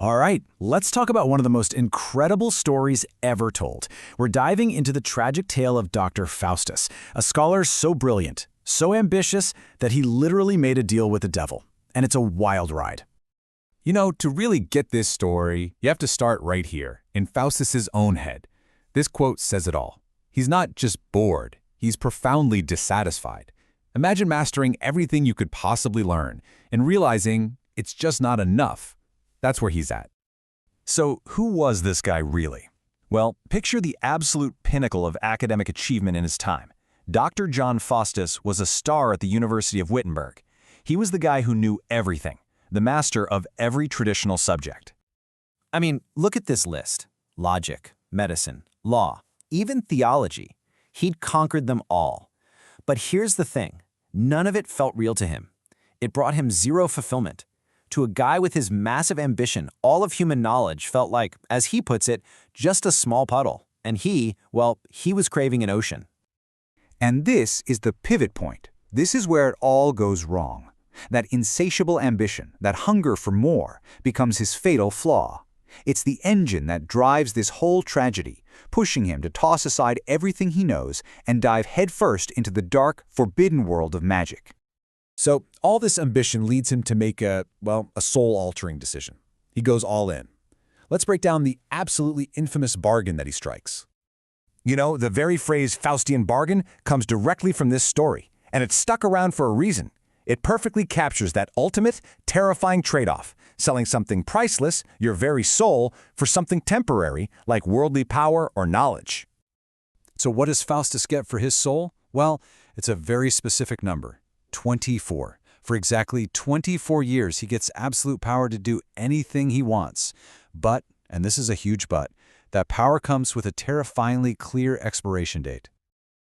All right, let's talk about one of the most incredible stories ever told. We're diving into the tragic tale of Dr. Faustus, a scholar so brilliant, so ambitious, that he literally made a deal with the devil. And it's a wild ride. You know, to really get this story, you have to start right here, in Faustus's own head. This quote says it all. He's not just bored, he's profoundly dissatisfied. Imagine mastering everything you could possibly learn and realizing it's just not enough. That's where he's at. So who was this guy really? Well, picture the absolute pinnacle of academic achievement in his time. Dr. John Faustus was a star at the University of Wittenberg. He was the guy who knew everything, the master of every traditional subject. I mean, look at this list. Logic, medicine, law, even theology. He'd conquered them all. But here's the thing. None of it felt real to him. It brought him zero fulfillment. To a guy with his massive ambition, all of human knowledge felt like, as he puts it, just a small puddle. And he was craving an ocean. And this is the pivot point. This is where it all goes wrong. That insatiable ambition, that hunger for more, becomes his fatal flaw. It's the engine that drives this whole tragedy, pushing him to toss aside everything he knows and dive headfirst into the dark, forbidden world of magic. So all this ambition leads him to make a soul-altering decision. He goes all in. Let's break down the absolutely infamous bargain that he strikes. You know, the very phrase Faustian bargain comes directly from this story, and it's stuck around for a reason. It perfectly captures that ultimate, terrifying trade-off, selling something priceless, your very soul, for something temporary, like worldly power or knowledge. So what does Faustus get for his soul? Well, it's a very specific number. 24. For exactly 24 years, he gets absolute power to do anything he wants. But, and this is a huge but, that power comes with a terrifyingly clear expiration date.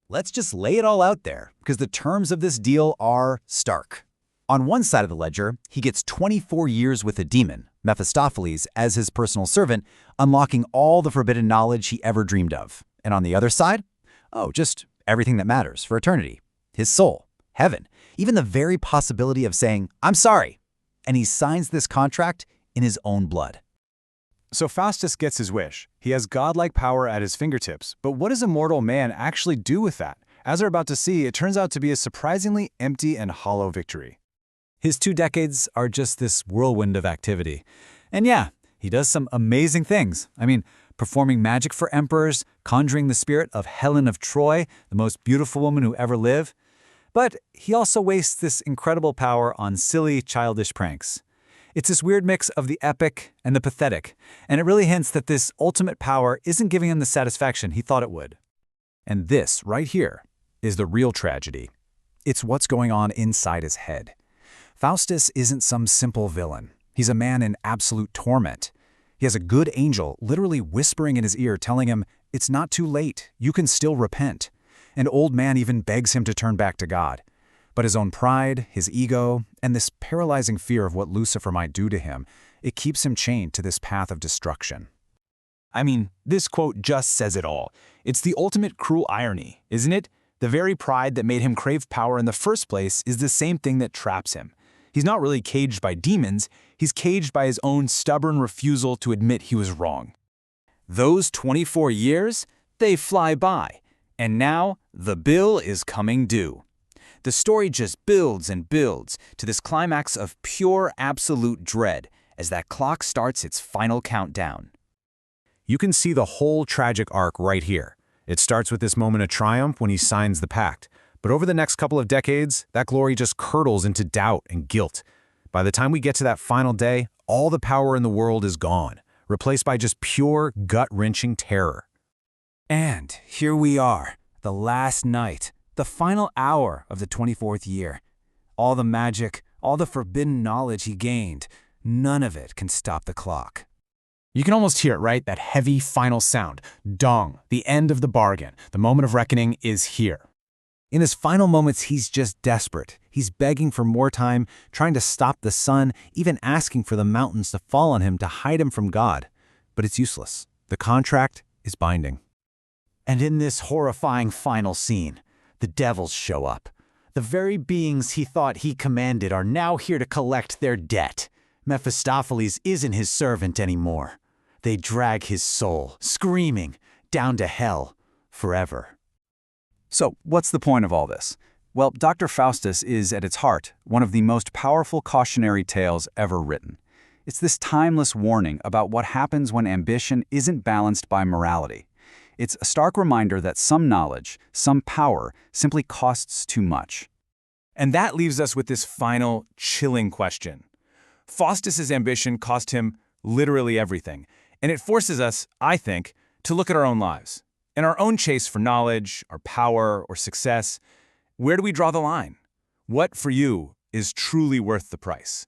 Let's just lay it all out there, because the terms of this deal are stark. On one side of the ledger, he gets 24 years with a demon, Mephistopheles, as his personal servant, unlocking all the forbidden knowledge he ever dreamed of. And on the other side, just everything that matters for eternity. His soul, heaven, even the very possibility of saying, "I'm sorry." And he signs this contract in his own blood. So Faustus gets his wish. He has godlike power at his fingertips. But what does a mortal man actually do with that? As we're about to see, it turns out to be a surprisingly empty and hollow victory. His 2 decades are just this whirlwind of activity. And yeah, he does some amazing things. I mean, performing magic for emperors, conjuring the spirit of Helen of Troy, the most beautiful woman who ever lived. But he also wastes this incredible power on silly, childish pranks. It's this weird mix of the epic and the pathetic, and it really hints that this ultimate power isn't giving him the satisfaction he thought it would. And this, right here, is the real tragedy. It's what's going on inside his head. Faustus isn't some simple villain. He's a man in absolute torment. He has a good angel literally whispering in his ear, telling him, "It's not too late, you can still repent." An old man even begs him to turn back to God. But his own pride, his ego, and this paralyzing fear of what Lucifer might do to him, it keeps him chained to this path of destruction. I mean, this quote just says it all. It's the ultimate cruel irony, isn't it? The very pride that made him crave power in the first place is the same thing that traps him. He's not really caged by demons, he's caged by his own stubborn refusal to admit he was wrong. Those 24 years, they fly by. And now, the bill is coming due. The story just builds and builds to this climax of pure absolute dread as that clock starts its final countdown. You can see the whole tragic arc right here. It starts with this moment of triumph when he signs the pact. But over the next couple of decades, that glory just curdles into doubt and guilt. By the time we get to that final day, all the power in the world is gone, replaced by just pure, gut-wrenching terror. And here we are, the last night, the final hour of the 24th year. All the magic, all the forbidden knowledge he gained, none of it can stop the clock. You can almost hear it, right? That heavy final sound. Dong, the end of the bargain. The moment of reckoning is here. In his final moments, he's just desperate. He's begging for more time, trying to stop the sun, even asking for the mountains to fall on him to hide him from God. But it's useless. The contract is binding. And in this horrifying final scene, the devils show up. The very beings he thought he commanded are now here to collect their debt. Mephistopheles isn't his servant anymore. They drag his soul, screaming, down to hell, forever. So, what's the point of all this? Well, Dr. Faustus is, at its heart, one of the most powerful cautionary tales ever written. It's this timeless warning about what happens when ambition isn't balanced by morality. It's a stark reminder that some knowledge, some power, simply costs too much. And that leaves us with this final, chilling question. Faustus's ambition cost him literally everything, and it forces us, I think, to look at our own lives. In our own chase for knowledge, or power, or success, where do we draw the line? What, for you, is truly worth the price?